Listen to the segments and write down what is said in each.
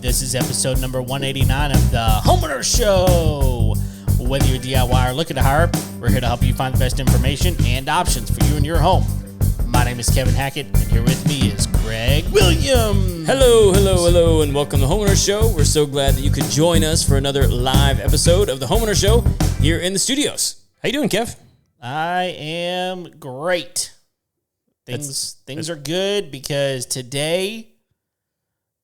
This is episode number 189 of the Homeowner Show. Whether you're a DIY or looking to hire, we're here to help you find the best information and options for you and your home. My name is Kevin Hackett, and here with me is Greg Williams. Hello, and welcome to the Homeowner Show. We're so glad that you could join us for another live episode of the Homeowner Show here in the studios. How you doing, Kev? I am great. Things are good because today,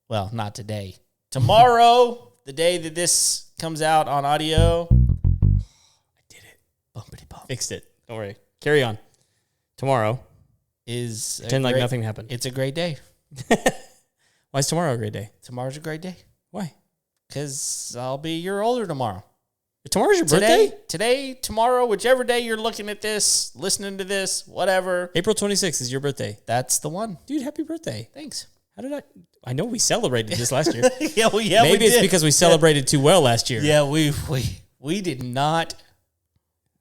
well, not today, tomorrow, the day that this comes out on audio, I did it. Bumpity bump. Fixed it. Don't worry. Carry on. Tomorrow is pretend like nothing happened. It's a great day. Why is tomorrow a great day? Tomorrow's a great day. Why? Because I'll be a year older tomorrow. Tomorrow's your birthday? Today, tomorrow, whichever day you're looking at this, listening to this, whatever. April 26th is your birthday. That's the one. Dude, happy birthday. Thanks. How did I know we celebrated this last year. Maybe it's because we celebrated too well last year. Yeah, we did not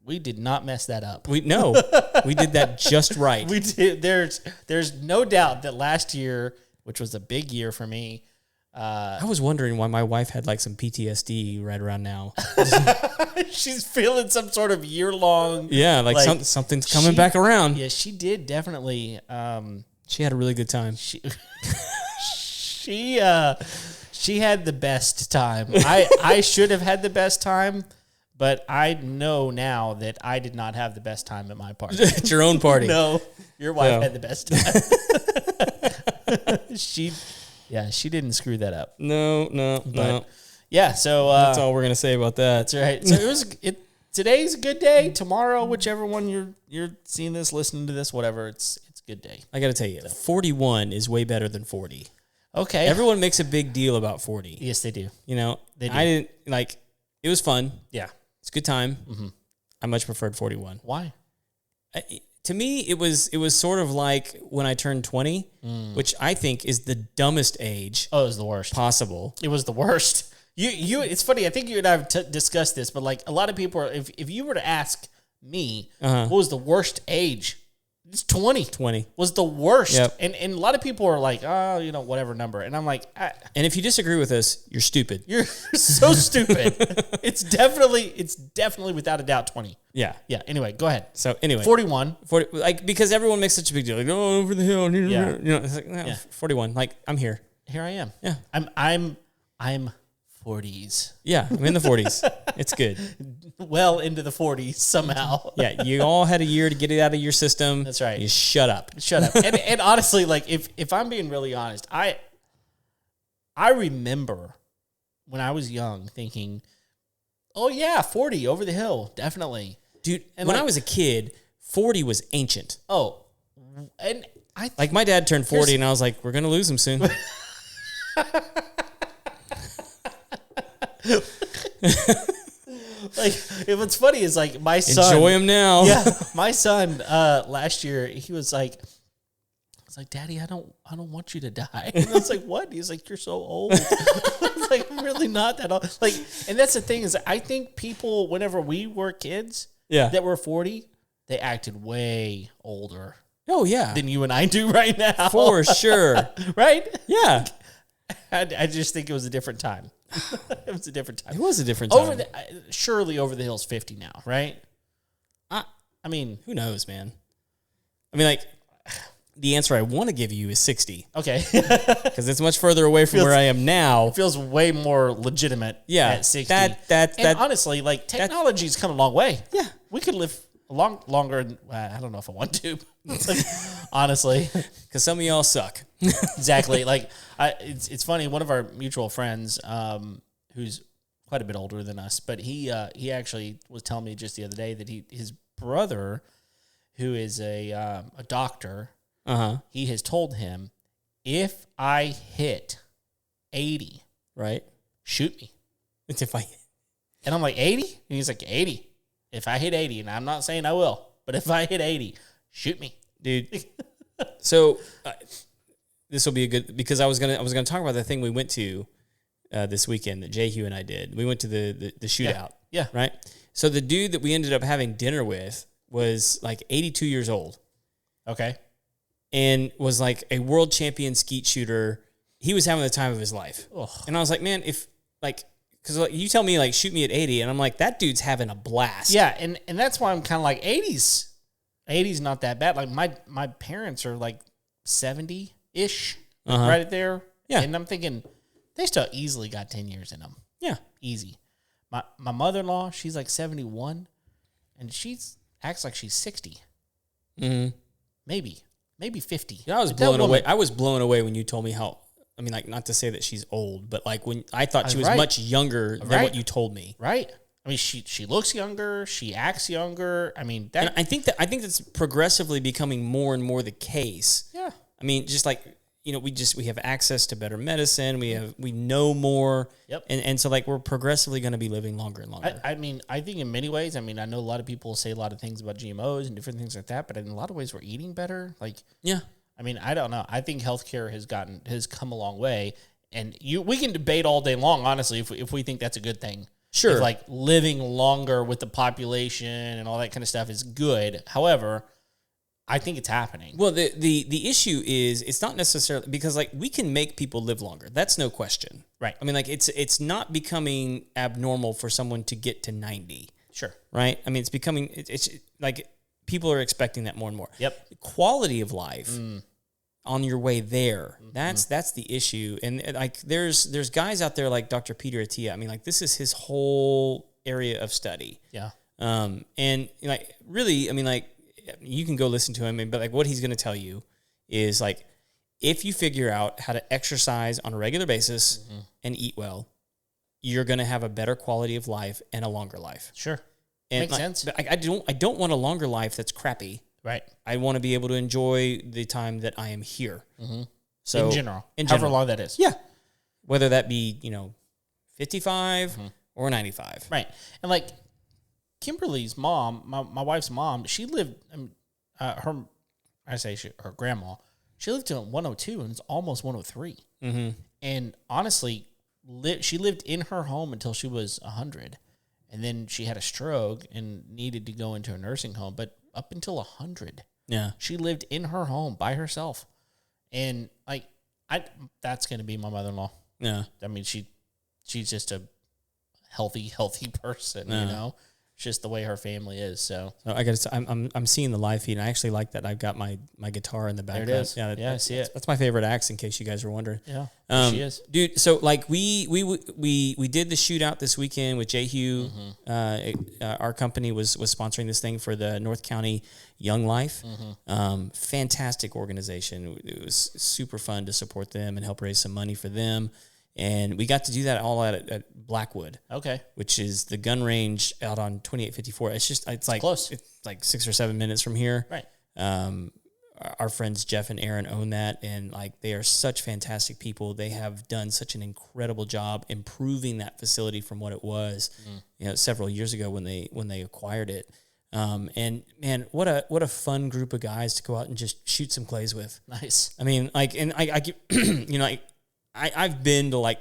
mess that up. We did that just right. We did. There's no doubt that last year, which was a big year for me, I was wondering why my wife had like some PTSD right around now. She's feeling some sort of year-long... Yeah, like something's coming back around. Yeah, she did definitely. She had a really good time. She had the best time. I should have had the best time, but I know now that I did not have the best time at my party. At your own party. No, your wife had the best time. She didn't screw that up. No. Yeah, so that's all we're gonna say about that. That's right. So today's a good day. Tomorrow, whichever one you're seeing this, listening to this, whatever, it's a good day. I got to tell you, 41 is way better than 40. Okay. Everyone makes a big deal about 40. Yes, they do. You know, they do. I didn't it was fun. Yeah. It's a good time. Mm-hmm. I much preferred 41. Why? To me, it was sort of like when I turned 20, which I think is the dumbest age. Oh, it was the worst possible. It was the worst. It's funny. I think you and I have discussed this, but like a lot of people, if you were to ask me, what was the worst age? It's 20. 20 was the worst. Yep. And a lot of people are like, oh, whatever number. And I'm like, and if you disagree with us, you're stupid. You're so stupid. It's definitely without a doubt 20. Yeah. Yeah. Anyway, go ahead. So anyway, 41. 40, because everyone makes such a big deal. Like, oh, over the hill. Yeah. It's like, no, 41. Like, I'm here. Here I am. Yeah. I'm 40s. Yeah, I'm in the 40s. It's good. Well into the 40s somehow. Yeah, you all had a year to get it out of your system. That's right. You shut up. And honestly, like if I'm being really honest, I remember when I was young thinking, oh yeah, 40 over the hill, definitely. Dude, and when I was a kid, 40 was ancient. Oh, and like my dad turned 40 and I was like, we're going to lose him soon. Like, what's funny is like my son. Enjoy him now. Yeah, my son last year he was like, Daddy, I don't want you to die. And I was like, what? He's like, you're so old. I was like, I'm really not that old. Like, and that's the thing is, I think people, whenever we were kids, that were 40, they acted way older. Oh yeah, than you and I do right now. For sure. Right? Yeah. I just think it was a different time. It was a different time. It was a different time. Surely over the hill's 50 now, right? I mean, who knows, man? I mean, like, the answer I want to give you is 60. Okay. Because it's much further away from where I am now. It feels way more legitimate at 60. That honestly, like, technology's come a long way. Yeah. We could live longer. I don't know if I want to. Like, honestly. Because some of y'all suck. Exactly. Like, it's funny. One of our mutual friends, who's quite a bit older than us, but he actually was telling me just the other day that his brother, who is a doctor, he has told him, if I hit 80, right, shoot me. It's if I hit. And I'm like, 80? And he's like, 80. If I hit 80, and I'm not saying I will, but if I hit 80, shoot me, dude. So this will be a good, because I was gonna talk about the thing we went to this weekend that Jay Hugh and I did. We went to the shootout. Yeah. Right. So the dude that we ended up having dinner with was like 82 years old. Okay. And was like a world champion skeet shooter he was having the time of his life. Ugh. And I was like, man, if like, because like, you tell me like shoot me at 80, and I'm like, that dude's having a blast. Yeah, and that's why I'm kind of like 80's not that bad. Like my parents are like 70-ish, right there. Yeah. And I'm thinking they still easily got 10 years in them. Yeah. Easy. My mother-in-law, she's like 71, and acts like she's 60. Mm-hmm. Maybe 50. Yeah, I was blown away. I was blown away when you told me how. I mean, like, not to say that she's old, but like when I thought she was much younger than what you told me. Right. I mean, she looks younger. She acts younger. I mean, that. And I think that's progressively becoming more and more the case. Yeah. I mean, just like, you know, we have access to better medicine. We know more. Yep. And so like we're progressively going to be living longer and longer. I mean, I think in many ways, I mean, I know a lot of people say a lot of things about GMOs and different things like that, but in a lot of ways we're eating better. Like, yeah. I mean, I don't know. I think healthcare has come a long way, and we can debate all day long, honestly, if we think that's a good thing. Sure. If like living longer with the population and all that kind of stuff is good. However, I think it's happening. Well, the issue is it's not necessarily because like we can make people live longer. That's no question. Right. I mean, like it's not becoming abnormal for someone to get to 90. Sure. Right. I mean, it's becoming it's like people are expecting that more and more. Yep. Quality of life on your way there. That's the issue. And like there's guys out there like Dr. Peter Attia. I mean, like this is his whole area of study. Yeah. And like really, I mean, like you can go listen to him, but like what he's going to tell you is like if you figure out how to exercise on a regular basis and eat well, you're going to have a better quality of life and a longer life. Sure. And Makes like, sense. But I don't want a longer life that's crappy. Right. I want to be able to enjoy the time that I am here. So in general, however long that is. Yeah. Whether that be, 55 or 95. Right. And like Kimberly's mom, my wife's mom, she lived, her grandma, she lived to 102 and it's almost 103. And honestly, she lived in her home until she was 100. And then she had a stroke and needed to go into a nursing home. But up until 100, she lived in her home by herself. And like, that's going to be my mother-in-law. Yeah. I mean, she's just a healthy person, It's just the way her family is. So I got to. I'm seeing the live feed. And I actually like that. I've got my guitar in the background. There it is. Yeah, I see it. That's my favorite axe. In case you guys were wondering. Yeah, she is, dude. So like we did the shootout this weekend with J. Hugh. Our company was sponsoring this thing for the North County Young Life. Fantastic organization. It was super fun to support them and help raise some money for them. And we got to do that all at Blackwood. Okay. Which is the gun range out on 2854. It's like close. It's like 6 or 7 minutes from here. Right. Our friends Jeff and Aaron own that, and like they are such fantastic people. They have done such an incredible job improving that facility from what it was, several years ago when they acquired it. And man, what a fun group of guys to go out and just shoot some clays with. Nice. I mean, like, and I I've been to like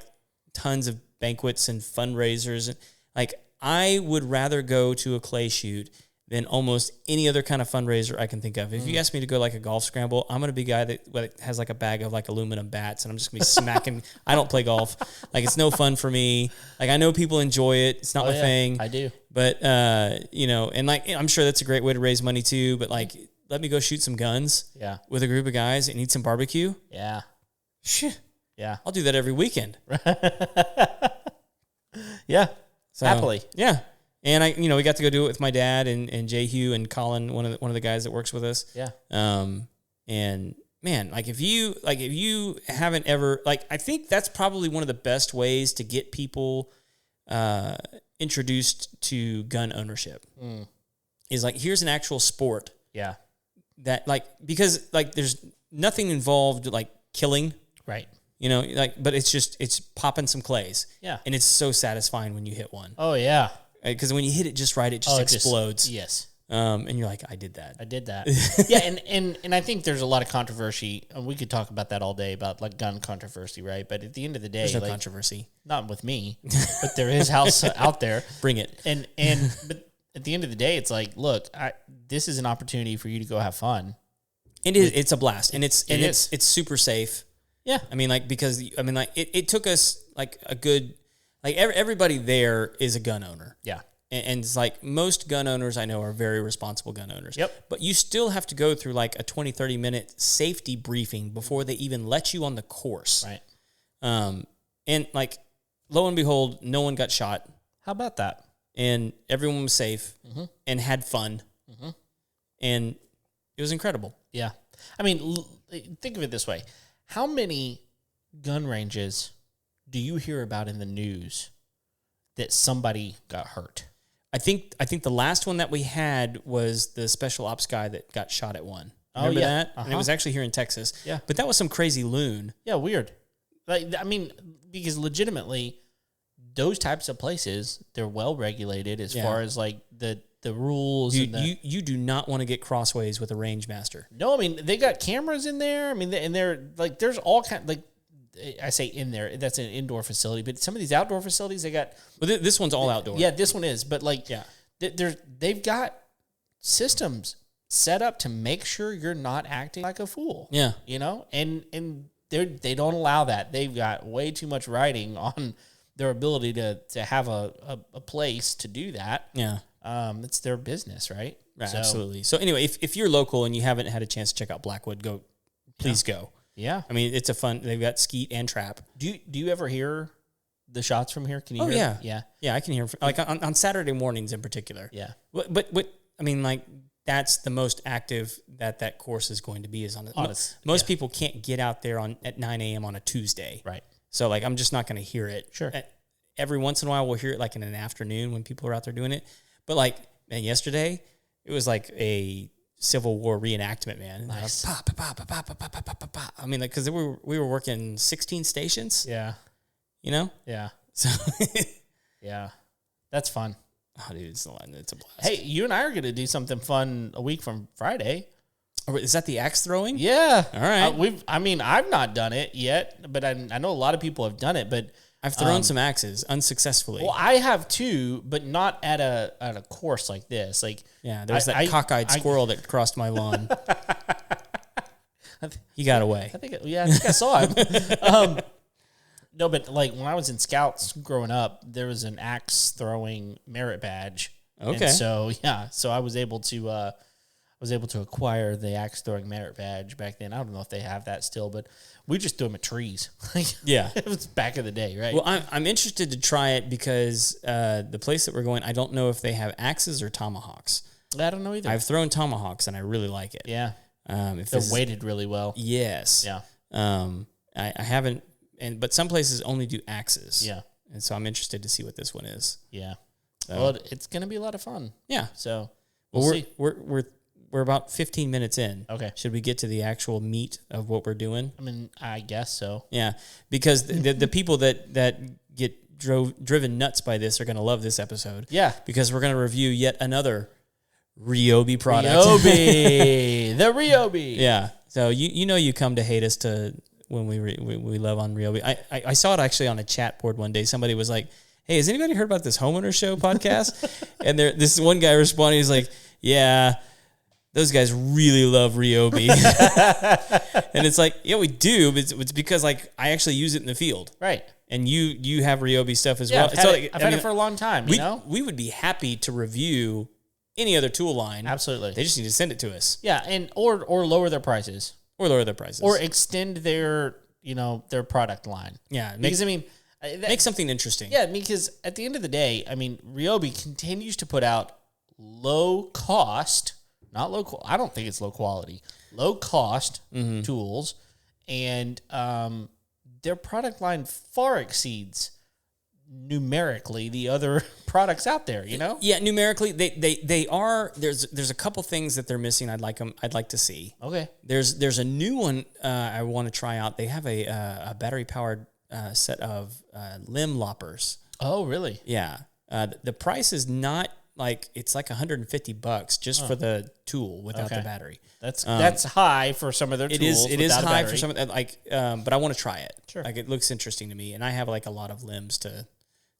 tons of banquets and fundraisers, and like I would rather go to a clay shoot than almost any other kind of fundraiser I can think of. If you ask me to go like a golf scramble, I'm going to be a guy that has like a bag of like aluminum bats and I'm just going to be smacking. I don't play golf. Like it's no fun for me. Like I know people enjoy it. It's not my thing. I do. But, and like, I'm sure that's a great way to raise money too, but like, let me go shoot some guns with a group of guys and eat some barbecue. Yeah. Shit. Yeah. I'll do that every weekend. Yeah. So, happily. Yeah. And we got to go do it with my dad and Jay Hugh and Colin, one of the guys that works with us. Yeah. And man, like if you haven't ever, like, I think that's probably one of the best ways to get people introduced to gun ownership. Is like, here's an actual sport. Yeah. That like, because like there's nothing involved like killing. Right. But it's popping some clays. Yeah. And it's so satisfying when you hit one. Oh yeah. Because when you hit it just right, it just explodes. Yes. And you're like, I did that. Yeah, and I think there's a lot of controversy. And we could talk about that all day about like gun controversy, right? But at the end of the day, there's no controversy. Not with me, but there is out there. Bring it. But at the end of the day, it's like, look, this is an opportunity for you to go have fun. And it's a blast, and it's super safe. Yeah, I mean, like because it took us like a good everybody there is a gun owner. Yeah. And it's like most gun owners I know are very responsible gun owners. Yep. But you still have to go through like a 20, 30-minute safety briefing before they even let you on the course. Right. And like, lo and behold, no one got shot. How about that? And everyone was safe and had fun. And it was incredible. Yeah. I mean, think of it this way. How many gun ranges do you hear about in the news that somebody got hurt? I think the last one that we had was the special ops guy that got shot at one. Remember that? And it was actually here in Texas. Yeah. But that was some crazy loon. Yeah, weird. Like, I mean, because legitimately, those types of places, they're well regulated as far as like the rules. You do not want to get crossways with a range master. No, I mean, they got cameras in there. I mean, and they're like, there's all kind like, I say in there, that's an indoor facility, but some of these outdoor facilities, they got. Well, this one's all outdoor. Yeah, this one is, but like, they've got systems set up to make sure you're not acting like a fool. Yeah, you know, and they don't allow that. They've got way too much writing on their ability to have a place to do that. Yeah, it's their business, right? Right, absolutely. So anyway, if you're local and you haven't had a chance to check out Blackwood, please go. Yeah, I mean it's a fun. They've got skeet and trap. Do you ever hear the shots from here? Can you? Hear them? Yeah. I can hear them. Like on Saturday mornings in particular. Yeah, but I mean like that's the most active that course is going to be is on. Most people can't get out there at 9 a.m. on a Tuesday. Right. So like I'm just not going to hear it. Sure. Every once in a while we'll hear it like in an afternoon when people are out there doing it. But like man, yesterday it was like a Civil War reenactment, man. Nice. I mean, like, because we were working 16 stations. Yeah. You know? Yeah. So, yeah. That's fun. Oh, dude, it's a blast. Hey, you and I are going to do something fun a week from Friday. Is that the axe throwing? Yeah. All right. I've not done it yet, but I know a lot of people have done it, but I've thrown some axes unsuccessfully. Well, I have too, but not at a course like this. Like, yeah, there was that cockeyed squirrel that crossed my lawn. He got away. I think I saw him. No, but like when I was in Scouts growing up, there was an axe throwing merit badge. Okay. And so I was able to acquire the axe throwing merit badge back then. I don't know if they have that still, but we just threw them at trees. Yeah. It was back in the day, right? Well, I'm interested to try it because the place that we're going, I don't know if they have axes or tomahawks. I don't know either. I've thrown tomahawks and I really like it. Yeah. If they're weighted really well. Yes. Yeah. I haven't, but some places only do axes. Yeah. And so I'm interested to see what this one is. Yeah. Well, it's going to be a lot of fun. Yeah. So we'll see. We're about 15 minutes in. Okay. Should we get to the actual meat of what we're doing? I mean, I guess so. Yeah, because the people that get driven nuts by this are going to love this episode. Yeah. Because we're going to review yet another Ryobi product. Ryobi. The Ryobi. Yeah. So you come to hate us when we love on Ryobi. I saw it actually on a chat board one day. Somebody was like, "Hey, has anybody heard about this homeowner show podcast?" And this one guy responded, he's like, "Yeah, those guys really love Ryobi." And it's like, yeah, we do, but it's because like I actually use it in the field. Right. And you have Ryobi stuff as Yeah, well. I've had it for a long time, we would be happy to review any other tool line. Absolutely. They just need to send it to us. Yeah, and or lower their prices. Or lower their prices. Or extend their product line. Yeah. Make something interesting. Yeah, because at the end of the day, I mean, Ryobi continues to put out low cost, not low. I don't think it's low quality, low cost tools, and their product line far exceeds numerically the other products out there. You know? Yeah, numerically they are. There's a couple things that they're missing. I'd like to see. Okay. There's a new one I want to try out. They have a battery powered set of limb loppers. Oh, really? Yeah. The price is not like it's like $150 just for the tool without the battery. That's high for some of their tools. It is high for some of that. Like, but I want to try it. Sure. Like it looks interesting to me, and I have like a lot of limbs to.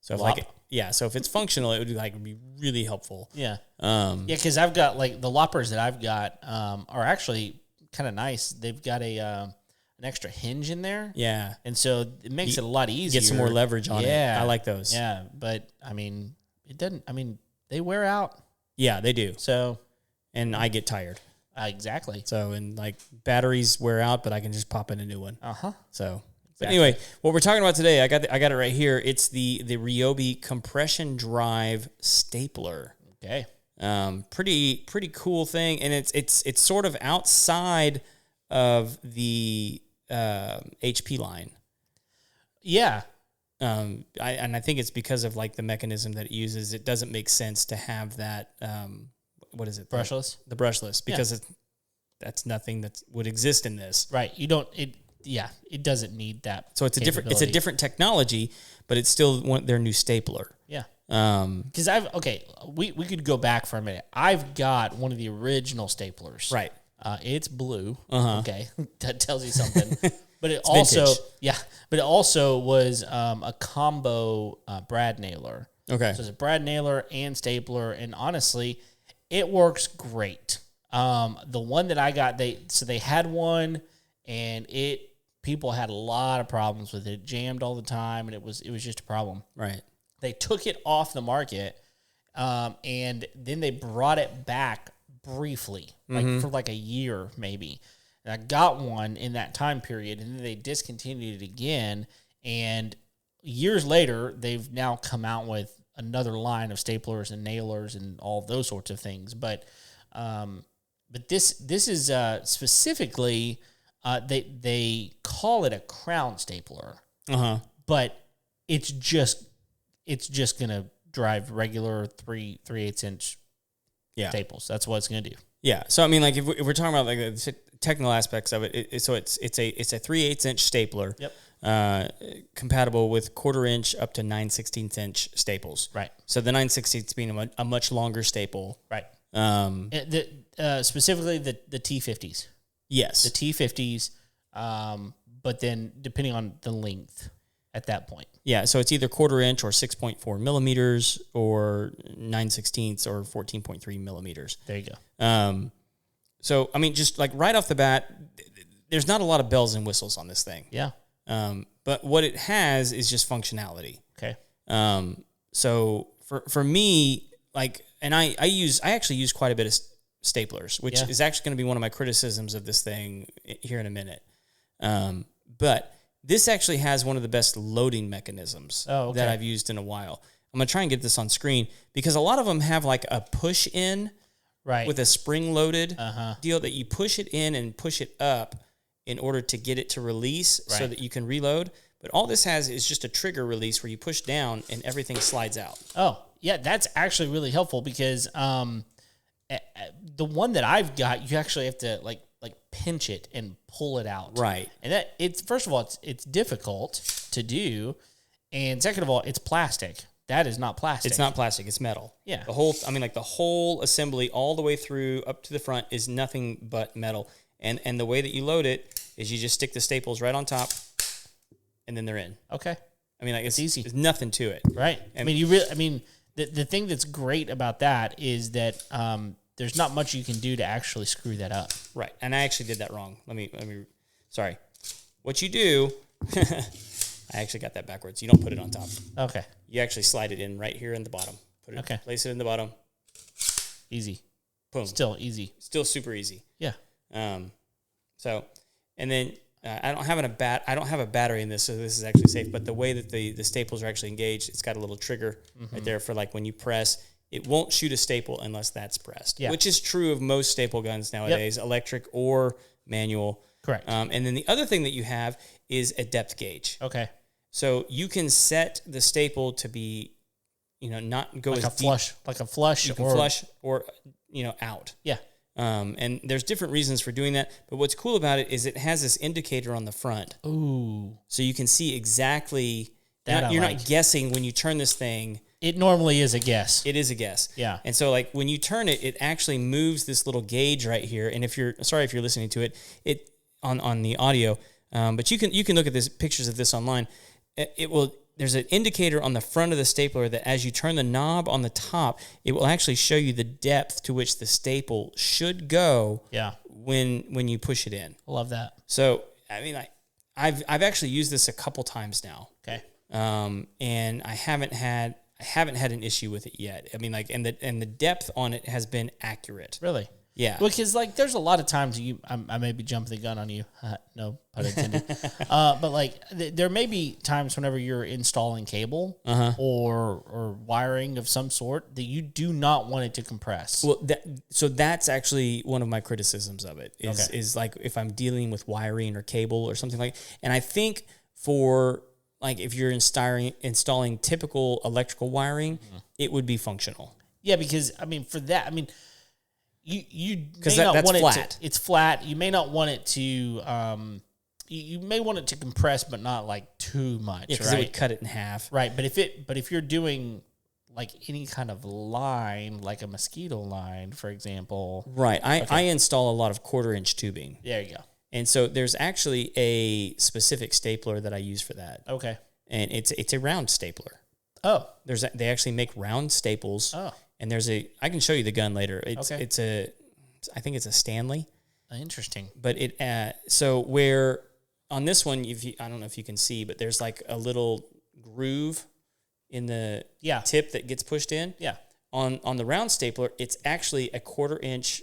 So if so if it's functional, it would be really helpful. Yeah. Because I've got like the loppers that I've got are actually kind of nice. They've got a an extra hinge in there. Yeah. And so it makes it a lot easier. Get some more leverage on it. I like those. Yeah. But I mean, it doesn't, I mean, they wear out. Yeah, they do. So. And I get tired. Exactly. So, and like batteries wear out, but I can just pop in a new one. So. But Exactly. anyway, what we're talking about today, I got it right here. It's the Ryobi compression drive stapler. Okay. Pretty cool thing, and it's sort of outside of the HP line. Yeah. I think it's because of like the mechanism that it uses. It doesn't make sense to have that. What is it? Brushless. The brushless, because that's nothing that would exist in this. Right. You don't. It doesn't need that. So it's a different technology, but it's still their new stapler. Yeah. Because we could go back for a minute. I've got one of the original staplers. Right. It's blue. Okay. That tells you something. But it also, vintage. but it also was a combo brad nailer. Okay. So it's a brad nailer and stapler, and honestly, it works great. The one that I got, they had one, and people had a lot of problems with it. It jammed all the time, and it was just a problem. Right. They took it off the market, and then they brought it back briefly, for like a year maybe. And I got one in that time period, and then they discontinued it again. And years later, they've now come out with another line of staplers and nailers and all those sorts of things. But this is specifically. They call it a crown stapler, but it's just gonna drive regular 3/8 inch staples. That's what it's gonna do. Yeah. So I mean, like if we're talking about like the technical aspects of it, it's a 3/8 inch stapler. Yep. Compatible with 1/4 inch up to 9/16 inch staples. Right. So the 9/16 being a much longer staple. Right. Specifically the T50s. Yes. The T50s, but then depending on the length at that point. Yeah, so it's either 1/4 inch or 6.4 millimeters or 9/16 or 14.3 millimeters. There you go. So, I mean, just like right off the bat, there's not a lot of bells and whistles on this thing. Yeah. But what it has is just functionality. Okay. So for me, like, and I actually use quite a bit of staplers, which is actually going to be one of my criticisms of this thing here in a minute. But this actually has one of the best loading mechanisms that I've used in a while. I'm going to try and get this on screen because a lot of them have like a push in with a spring loaded deal that you push it in and push it up in order to get it to release so that you can reload. But all this has is just a trigger release where you push down and everything slides out. Oh, yeah, that's actually really helpful because the one that I've got, you actually have to like pinch it and pull it out. Right. And that it's first of all, it's difficult to do, and second of all, it's plastic. That is not plastic. It's not plastic. It's metal. Yeah. The whole assembly all the way through up to the front is nothing but metal. And the way that you load it is you just stick the staples right on top, and then they're in. Okay. I mean, like it's easy. There's nothing to it. Right. The thing that's great about that is that there's not much you can do to actually screw that up. Right. And I actually did that wrong. Sorry. What you do, I actually got that backwards. You don't put it on top. Okay. You actually slide it in right here in the bottom. Place it in the bottom. Easy. Boom. Still easy. Still super easy. Yeah. So, and then I don't have a battery in this, so this is actually safe. But the way that the staples are actually engaged, it's got a little trigger right there for like when you press. It won't shoot a staple unless that's pressed, which is true of most staple guns nowadays, electric or manual. Correct. And then the other thing that you have is a depth gauge. Okay. So you can set the staple to be, not go like as a flush, deep. like a flush, you can flush or out. Yeah. And there's different reasons for doing that. But what's cool about it is it has this indicator on the front. Ooh. So you can see exactly that. You're not guessing when you turn this thing. It normally is a guess. It is a guess. Yeah. And so like when you turn it, it actually moves this little gauge right here. And if you're listening to it on the audio, but you can look at this pictures of this online. There's an indicator on the front of the stapler that as you turn the knob on the top, it will actually show you the depth to which the staple should go. Yeah. When you push it in. I love that. So I mean, I've actually used this a couple times now. Okay. And I haven't had an issue with it yet. I mean, like, and the depth on it has been accurate. Really? Yeah. Because like, there's a lot of times I may be jumping the gun on you. No pun intended. But like, there may be times whenever you're installing cable or wiring of some sort that you do not want it to compress. Well, so that's actually one of my criticisms of it is like if I'm dealing with wiring or cable or something like, and I think for like if you're installing typical electrical wiring, it would be functional. Yeah, because I mean, for that, I mean, you may that's not want flat. it to. It's flat. You may not want it to. You may want it to compress, but not like too much. Yeah, because it would cut it in half. Right, but if you're doing like any kind of line, like a mosquito line, for example. Right. I install a lot of 1/4-inch tubing. There you go. And so there's actually a specific stapler that I use for that. Okay. And it's a round stapler. Oh. They actually make round staples. Oh. And I can show you the gun later. I think it's a Stanley. Interesting. But so where on this one, I don't know if you can see, but there's like a little groove in the tip that gets pushed in. Yeah. On the round stapler, it's actually a 1/4-inch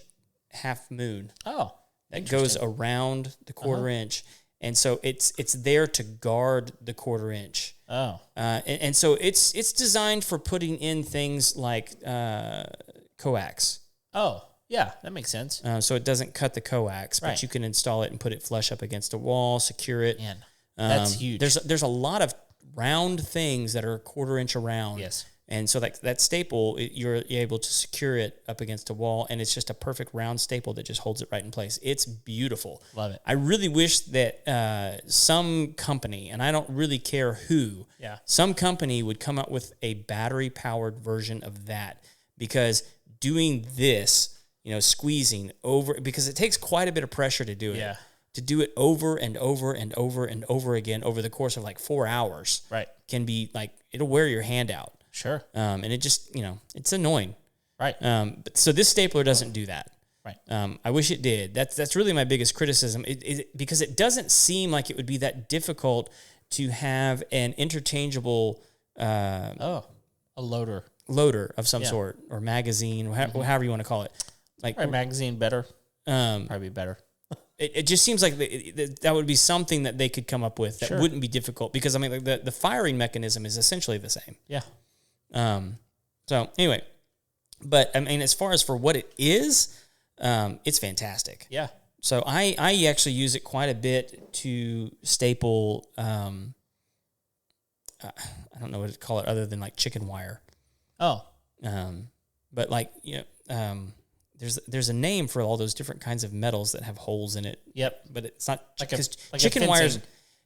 half moon. Oh. That goes around the 1/4-inch. And so it's there to guard the 1/4-inch. Oh. And so it's designed for putting in things like coax. Oh, yeah, that makes sense. So it doesn't cut the coax, but you can install it and put it flush up against a wall, secure it. Man, that's huge. There's a lot of round things that are 1/4-inch around. Yes. And so that staple, you're able to secure it up against a wall, and it's just a perfect round staple that just holds it right in place. It's beautiful. Love it. I really wish that some company, and I don't really care who, some company would come up with a battery-powered version of that, because doing this, squeezing over, because it takes quite a bit of pressure to do it. Yeah. To do it over and over and over and over again over the course of like 4 hours can be like, it'll wear your hand out. Sure. And it just, it's annoying. Right. But so this stapler doesn't do that. Right. I wish it did. That's really my biggest criticism, because it doesn't seem like it would be that difficult to have an interchangeable a loader of some sort, or magazine, or however you want to call it. Like magazine better. Probably better. It just seems like that would be something that they could come up with that wouldn't be difficult, because I mean, like the firing mechanism is essentially the same. Yeah. So anyway, but I mean, as far as for what it is, it's fantastic. Yeah. So I actually use it quite a bit to staple. I don't know what to call it other than like chicken wire. Oh. But like, there's a name for all those different kinds of metals that have holes in it. Yep. But it's not like chicken wires.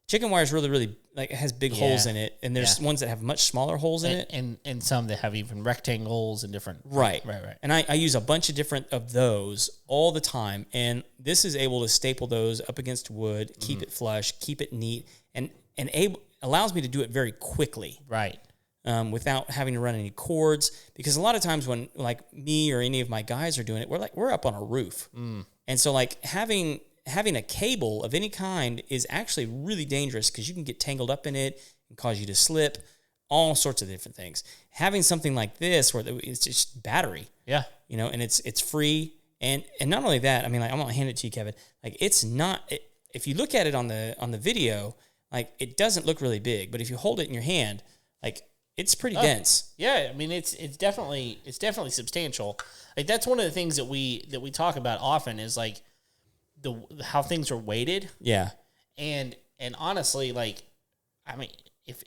Chicken wire is really like, it has big holes in it, and there's ones that have much smaller holes in it, and some that have even rectangles and different. Right. And I use a bunch of different of those all the time, and this is able to staple those up against wood, keep it flush, keep it neat, and allows me to do it very quickly. Right. Without having to run any cords, because a lot of times when like me or any of my guys are doing it, we're up on a roof, and so like having a cable of any kind is actually really dangerous, because you can get tangled up in it and cause you to slip, all sorts of different things. Having something like this where it's just battery, and it's free, and not only that, I mean, like, I'm gonna hand it to you, Kevin. Like, it's not. If you look at it on the video, like, it doesn't look really big, but if you hold it in your hand, like, it's pretty dense. Yeah, I mean, it's definitely substantial. Like, that's one of the things that we talk about often is like how things are weighted. Yeah. And honestly, like, I mean, if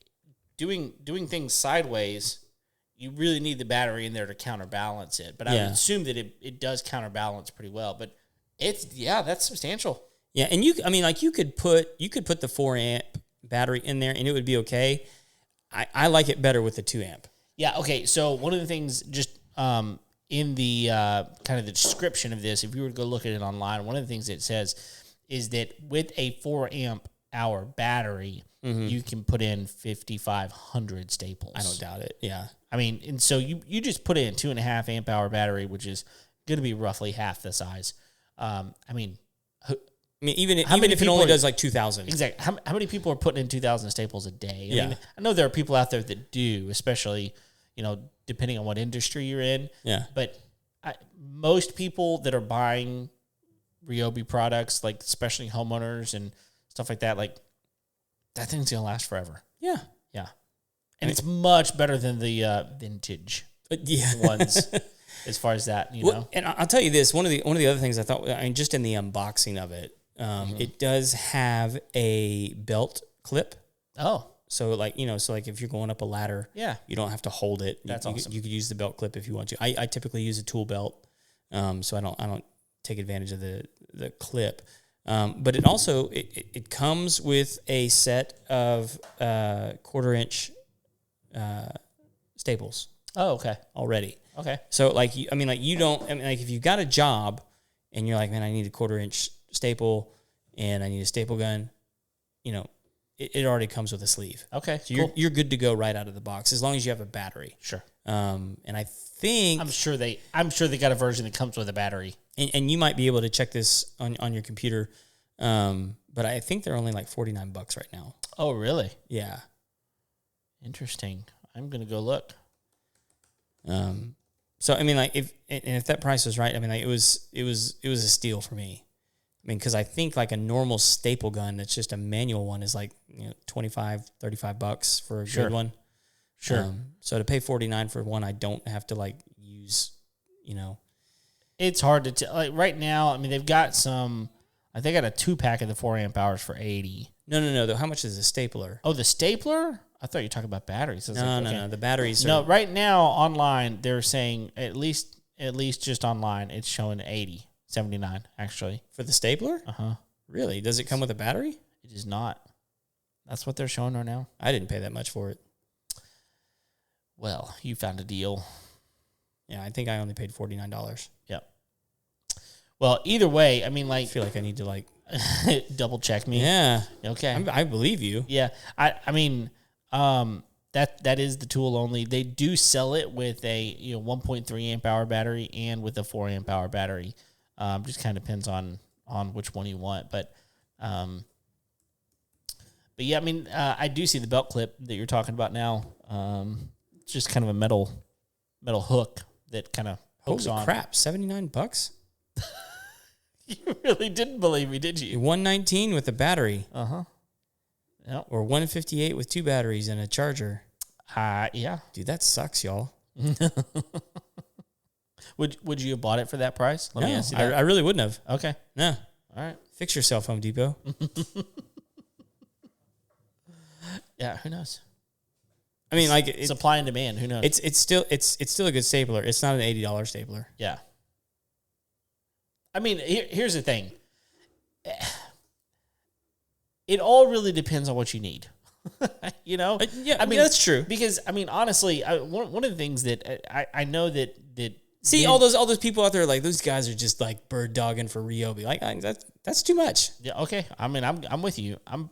doing things sideways, you really need the battery in there to counterbalance it. But I would assume that it does counterbalance pretty well. But that's substantial. Yeah, and you could put the 4-amp battery in there and it would be okay. I like it better with the 2-amp. Yeah. Okay. So one of the things, just in the kind of the description of this, if you were to go look at it online, one of the things it says is that with a 4-amp hour battery, you can put in 5,500 staples. I don't doubt it. Yeah. I mean, and so you just put in 2.5 amp hour battery, which is going to be roughly half the size. I mean, I mean, even How many if it people only are- does like 2,000. Exactly. How many people are putting in 2,000 staples a day? Yeah. Mean, I know there are people out there that do, especially, depending on what industry you're in. Yeah. But most people that are buying Ryobi products, like especially homeowners and stuff like that, like that thing's going to last forever. Yeah. Yeah. And it's much better than the vintage ones as far as that, know. And I'll tell you this, one of the other things I thought, I mean, just in the unboxing of it, it does have a belt clip. Oh. So like, if you're going up a ladder, Yeah. you don't have to hold it. That's awesome. You could use the belt clip if you want to. I typically use a tool belt. So I don't take advantage of the clip. But it also, it comes with a set of 1/4-inch staples Oh, okay. already. Okay. So if you've got a job and you're like, man, I need a 1/4-inch staple and I need a staple gun, it already comes with a sleeve. Okay. So Cool. you're good to go right out of the box as long as you have a battery. Sure. And I think I'm sure they got a version that comes with a battery. and you might be able to check this on your computer. But I think they're only like $49 right now. Oh, really? Yeah. Interesting. I'm gonna go look. So I mean, like if that price was right, I mean, like it was a steal for me. I mean, because I think like a normal staple gun that's just a manual one is like $25, $35 for a Sure. good one. Sure. So to pay $49 for one, I don't have to like use, It's hard to tell. Like right now, I mean, they've got some. I think I got a 2-pack of the 4 amp hours for $80. No. Though, how much is a stapler? Oh, the stapler? I thought you were talking about batteries. I was like, okay. No. The batteries are... No, right now online they're saying at least just online it's showing 80, 79 actually. For the stapler? Uh-huh. Really? Does it come with a battery? It is not. That's what they're showing right now. I didn't pay that much for it. Well, you found a deal. Yeah, I think I only paid $49. Yep. Well, either way, I mean, I like, feel like I need to like... double check me. Yeah. Okay. I believe you. Yeah. I mean, that is the tool only. They do sell it with a 1.3 amp hour battery and with a 4 amp hour battery. Just kind of depends on which one you want, but yeah, I mean, I do see the belt clip that you're talking about now. It's just kind of a metal hook that kind of hooks Holy on. crap! $79. You really didn't believe me, did you? 119 with a battery. Yep. Or 158 with 2 batteries and a charger. Yeah. Dude, that sucks, y'all. Would you have bought it for that price? Let me No, ask you that. I really wouldn't have. Okay. No. All right. Fix yourself, Home Depot. Yeah. Who knows? I mean, like Supply and demand. Who knows? it's still a good stapler. It's not an $80 stapler. Yeah. I mean, here's the thing. It all really depends on what you need. Yeah, I mean, that's true. Because I mean, honestly, one of the things that I know that See, all those people out there, like those guys are just like bird dogging for Ryobi. Like that's too much. Yeah. Okay. I mean, I'm with you. Well,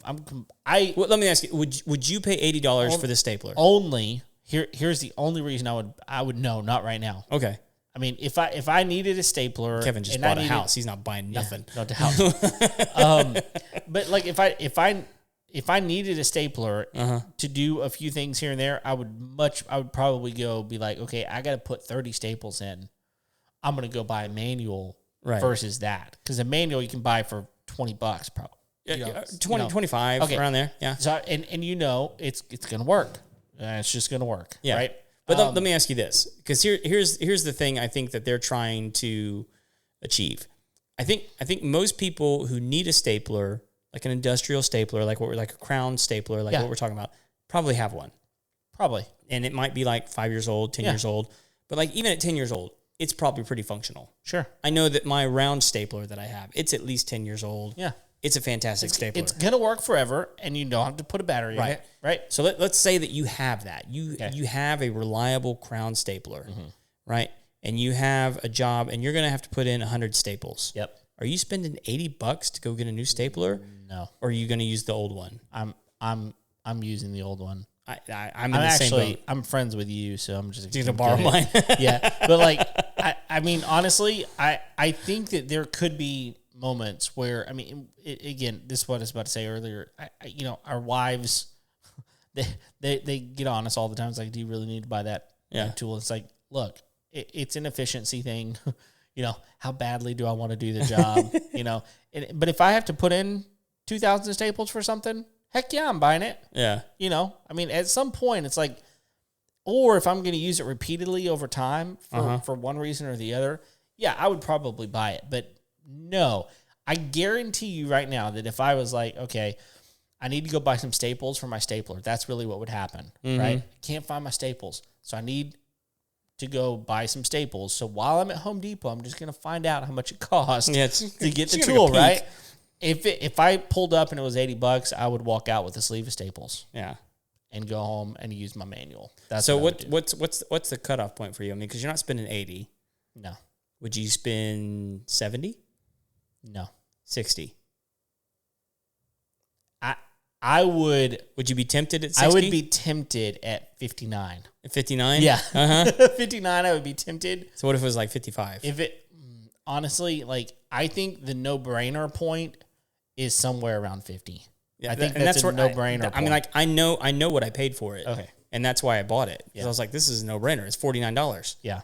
Let me ask you: Would you pay $80 for the stapler? only here's the only reason I would know, not right now. Okay. I mean, if I needed a stapler, Kevin just and bought I a needed- house. He's not buying nothing. Not the house. But like if I needed a stapler to do a few things here and there, I would probably be like, okay, I got to put 30 staples in. I'm going to go buy a manual versus that. Because a manual you can buy for $20 probably. 25 Okay. around there. Yeah. So and it's going to work. It's just going to work. Yeah. Right. But let me ask you this, because here's the thing I think that they're trying to achieve. I think most people who need a stapler, like an industrial stapler, like a crown stapler, like what we're talking about, probably have one. Probably. And it might be like 5 years old, 10 years old. But like even at 10 years old, it's probably pretty functional. Sure. I know that my round stapler that I have, it's at least 10 years old. Yeah. It's a fantastic stapler. It's going to work forever, and you don't have to put a battery in it. Right. So let's say that you have that. You have a reliable crown stapler, right? And you have a job, and you're going to have to put in 100 staples. Yep. Are you spending $80 to go get a new stapler? No. Or are you going to use the old one? I'm using the old one. I'm in the same boat. I'm friends with you, so I'm just You're going to borrow mine? Yeah. But like, I mean, honestly, I think that there could be moments where, I mean, again, this is what I was about to say earlier. Our wives, they get on us all the time. It's like, do you really need to buy that tool? It's like, look, it's an efficiency thing. How badly do I want to do the job? But if I have to put in 2,000 staples for something, heck yeah, I'm buying it. Yeah. I mean, at some point, it's like, or if I'm going to use it repeatedly over time for one reason or the other, yeah, I would probably buy it. But no, I guarantee you right now that if I was like, okay, I need to go buy some staples for my stapler, that's really what would happen, right? I can't find my staples, so I need to go buy some staples. So while I'm at Home Depot, I'm just going to find out how much it costs to get the tool, right? If I pulled up and it was $80, I would walk out with a sleeve of staples. Yeah. And go home and use my manual. That's so what's the cutoff point for you? I mean, because you're not spending 80. No. Would you spend 70? No. 60? I would. Would you be tempted at 60? I would be tempted at 59. At 59? Yeah. 59, I would be tempted. So what if it was like 55? Honestly, like, I think the no-brainer point is somewhere around 50. Yeah, I think that's a no-brainer. I mean, like, I know what I paid for it. Okay. And that's why I bought it. Because I was like, this is a no-brainer. It's $49. Yeah.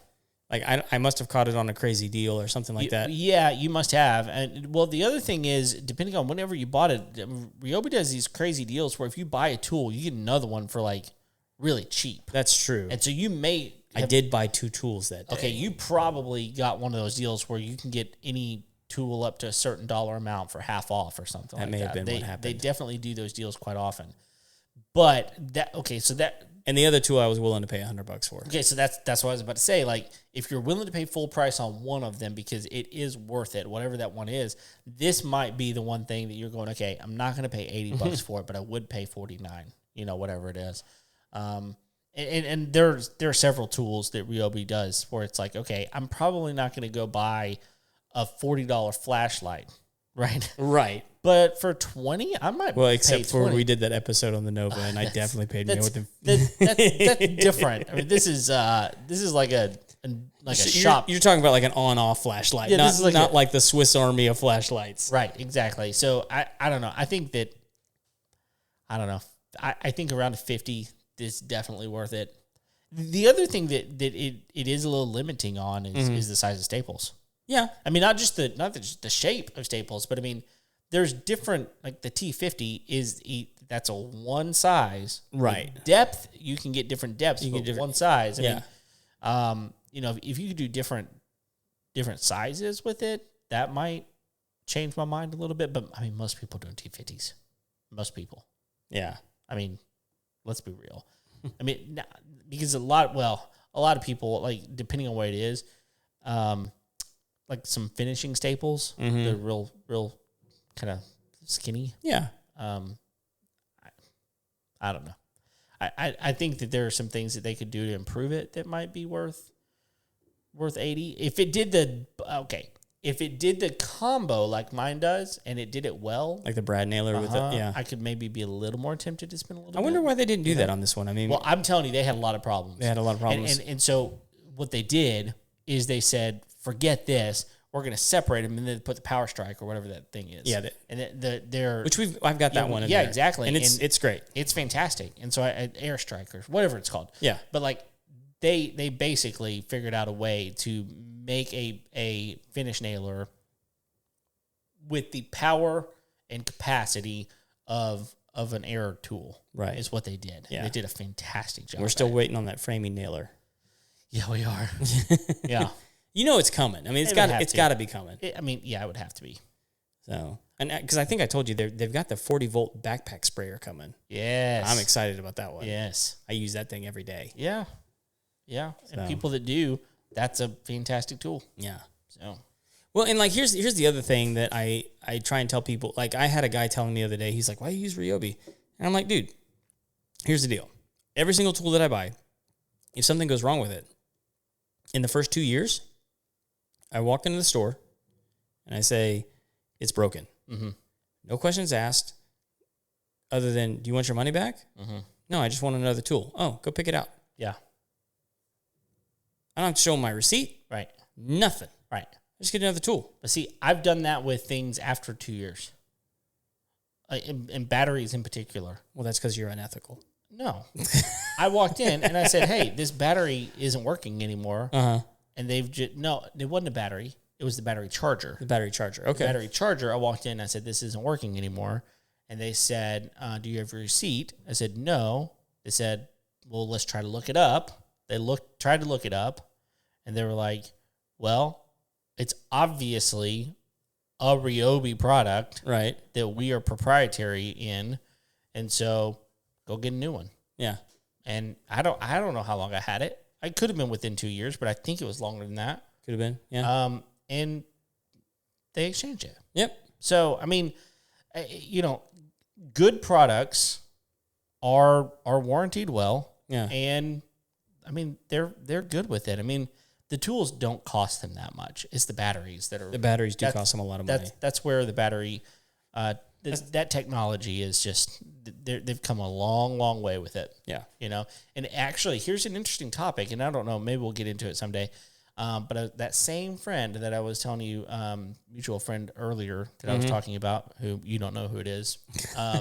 Like, I must have caught it on a crazy deal or something like that. Yeah, you must have. And, well, the other thing is, depending on whenever you bought it, Ryobi does these crazy deals where if you buy a tool, you get another one for, like, really cheap. That's true. And so you may... I did buy 2 tools that day. Okay, you probably got one of those deals where you can get any tool up to a certain dollar amount for half off or something like that. That may have been what happened. They definitely do those deals quite often. But and the other tool I was willing to pay $100 for. Okay, so that's what I was about to say. Like, if you're willing to pay full price on one of them because it is worth it, whatever that one is, this might be the one thing that you're going, okay, I'm not going to pay $80 for it, but I would pay $49, whatever it is. And there are several tools that Ryobi does where it's like, okay, I'm probably not going to go buy a $40 flashlight, right? Right. But for $20, I might. Well, except for $20. We did that episode on the Nova, and I definitely paid more than. That's different. I mean, this is like a shop. You're talking about like an on-off flashlight, Yeah, not like the Swiss Army of flashlights. Right. Exactly. So I don't know. I think around 50 is definitely worth it. The other thing that it is a little limiting on is the size of staples. Yeah. I mean, not just the shape of staples, but I mean, there's different, like the T50 that's a one size. Right. The depth, you can get different depths, you can get one size. I mean, if you could do different sizes with it, that might change my mind a little bit. But I mean, most people doing T50s. Most people. Yeah. I mean, let's be real. I mean, because a lot of people, like, depending on what it is, like some finishing staples, they're real kind of skinny. Yeah. I don't know. I think that there are some things that they could do to improve it that might be worth 80. If it did the combo like mine does and it did it well, like the Brad nailer with it, yeah, I could maybe be a little more tempted to spend a little. I wonder why they didn't do that on this one. I mean, well, I'm telling you, they had a lot of problems. And so what they did is they said, forget this. We're going to separate them and then put the Power Strike or whatever that thing is. Yeah. I've got that one in there. Yeah, exactly. And it's great. It's fantastic. And so Air Strikers, whatever it's called. Yeah. But like they basically figured out a way to make a finish nailer with the power and capacity of an air tool. Right. Is what they did. Yeah. They did a fantastic job. We're still waiting on that framing nailer. Yeah, we are. Yeah. You know it's coming. I mean, it's got to be coming. It would have to be. So, and because I think I told you they've got the 40-volt backpack sprayer coming. Yes, I'm excited about that one. Yes, I use that thing every day. Yeah. So. And people that do, that's a fantastic tool. Yeah. So, well, and like here's the other thing that I try and tell people. Like I had a guy telling me the other day, he's like, "Why do you use Ryobi?" And I'm like, "Dude, here's the deal. Every single tool that I buy, if something goes wrong with it, in the first 2 years." I walk into the store and I say, it's broken. Mm-hmm. No questions asked other than, do you want your money back? Mm-hmm. No, I just want another tool. Oh, go pick it out. Yeah. I don't have to show them my receipt. Right. Nothing. Right. Just get another tool. But see, I've done that with things after 2 years. In batteries in particular. Well, that's because you're unethical. No. I walked in and I said, hey, this battery isn't working anymore. Uh-huh. And they've just, no, it wasn't a battery. It was the battery charger. The battery charger. Okay. The battery charger, I walked in and I said, this isn't working anymore. And they said, do you have your receipt? I said, no. They said, well, let's try to look it up. They tried to look it up. And they were like, well, it's obviously a Ryobi product. Right. That we are proprietary in. And so go get a new one. Yeah. And I don't know how long I had it. I could have been within 2 years, but I think it was longer than that. Could have been. Yeah. And they exchanged it. Yep. So, I mean, good products are warranted well. Yeah. And I mean, they're good with it. I mean, the tools don't cost them that much. It's the batteries that are. The batteries do cost them a lot of money. That's where the battery, that technology is just, they've come a long, long way with it. Yeah. And actually, here's an interesting topic, and I don't know, maybe we'll get into it someday. But that same friend that I was telling you, mutual friend earlier that I was talking about, who you don't know who it is.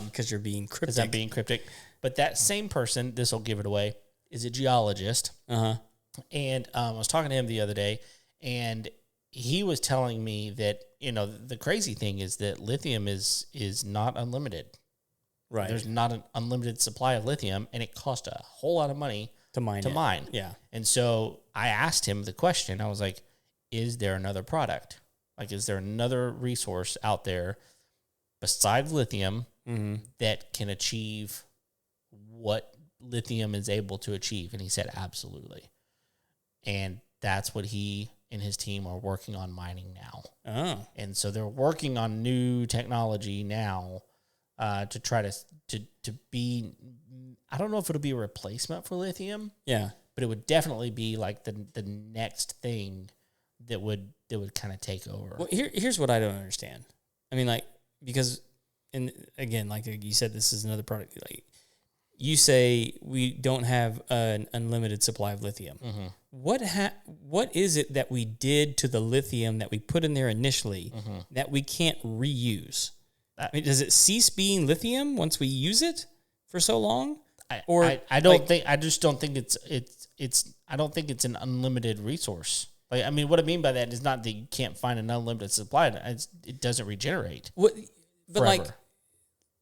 Because you're being cryptic. Because I'm being cryptic. But that same person, this will give it away, is a geologist. Uh-huh. And I was talking to him the other day, and he was telling me that, the crazy thing is that lithium is not unlimited. Right. There's not an unlimited supply of lithium, and it costs a whole lot of money to mine. Yeah. And so I asked him the question. I was like, is there another product? Like, is there another resource out there besides lithium that can achieve what lithium is able to achieve? And he said, absolutely. And that's what he and his team are working on mining now. Oh. And so they're working on new technology now to try to be, I don't know if it'll be a replacement for lithium. Yeah. But it would definitely be like the next thing that would kind of take over. Well, here's what I don't understand. I mean, like, because, and again, like you said, this is another product. Like, you say we don't have an unlimited supply of lithium. Mm-hmm. What is it that we did to the lithium that we put in there initially that we can't reuse? I mean, does it cease being lithium once we use it for so long? I just don't think I don't think it's an unlimited resource. Like, I mean, what I mean by that is not that you can't find an unlimited supply. It doesn't regenerate. But forever.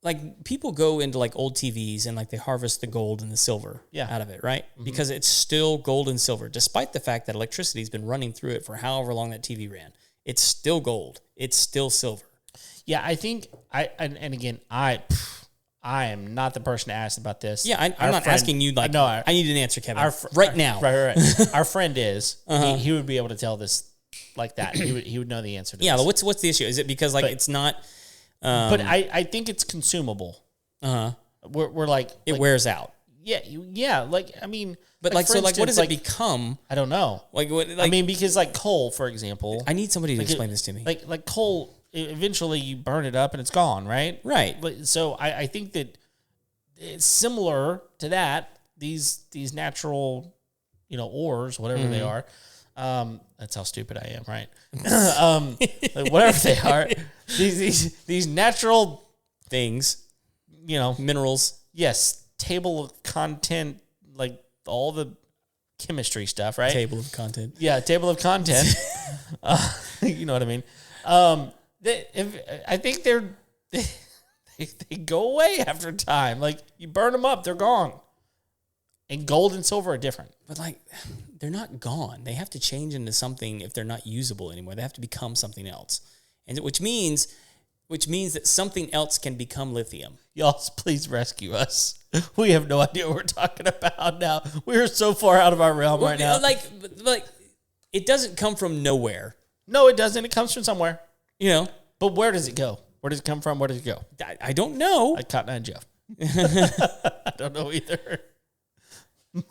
like people go into like old TVs and like they harvest the gold and the silver out of it, right? Mm-hmm. Because it's still gold and silver, despite the fact that electricity's been running through it for however long that TV ran. It's still gold. It's still silver. Yeah, I think I am not the person to ask about this. Yeah, I'm not asking you. Like, no, I need an answer, Kevin, right now. Right. Our friend is. He would be able to tell this like that. He would know the answer to this. Yeah, but what's the issue? Is it because it's not? But I think it's consumable. We're like it wears out. Yeah. Like, I mean, but like, so instance, like, what does it become? I don't know. Like, what? Like, I mean, because like coal, for example. I need somebody to explain this to me. Like coal. Eventually you burn it up and it's gone, right? Right. So I think that it's similar to that. These natural, ores, whatever they are. That's how stupid I am, right? Like whatever they are, these natural things, minerals. Yes, table of content, like all the chemistry stuff, right? Table of content. Yeah, table of content. You know what I mean? I think they go away after time. Like, you burn them up, they're gone. And gold and silver are different. But like, they're not gone. They have to change into something if they're not usable anymore. They have to become something else, and which means that something else can become lithium. Y'all, please rescue us. We have no idea what we're talking about now. We're so far out of our realm right now. Like it doesn't come from nowhere. No, it doesn't. It comes from somewhere. But where does it go? Where does it come from? Where does it go? I don't know. Like Cotton Eye Jeff. I don't know either.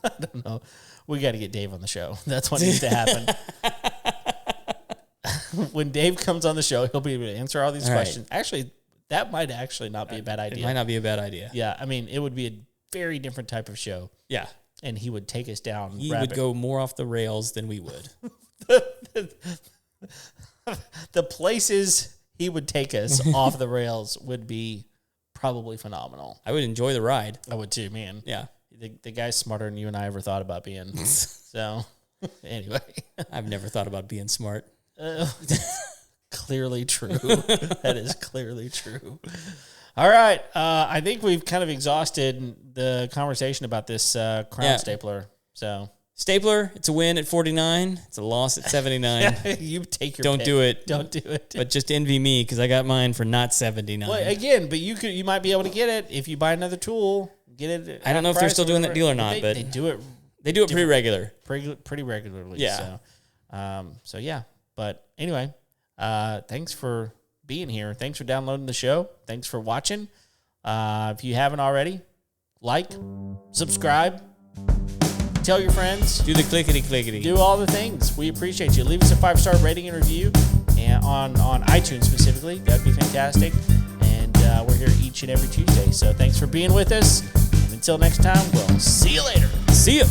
I don't know. We got to get Dave on the show. That's what needs to happen. When Dave comes on the show, he'll be able to answer all these questions. Right. Actually, that might actually not be a bad idea. It might not be a bad idea. Yeah, I mean, it would be a very different type of show. Yeah. And he would take us down. He would go more off the rails than we would. the places he would take us off the rails would be probably phenomenal. I would enjoy the ride. I would too, man. Yeah. The guy's smarter than you and I ever thought about being. So, anyway. I've never thought about being smart. Clearly true. That is clearly true. All right. I think we've kind of exhausted the conversation about this crown stapler. So stapler, it's a win at 49. It's a loss at 79. You take your Don't pick. do it. Don't do it. But just envy me because I got mine for not 79. Well, again, but you might be able to get it if you buy another tool. Get it. I don't know if they're still doing that deal or not, but they do it. They do it pretty regular. Pretty regularly. Yeah. So yeah. But anyway, thanks for being here. Thanks for downloading the show. Thanks for watching. If you haven't already, like, subscribe, tell your friends. Do the clickety-clickety. Do all the things. We appreciate you. Leave us a 5-star rating and review and on iTunes specifically. That'd be fantastic. And we're here each and every Tuesday. So thanks for being with us. And until next time, we'll see you later. See ya.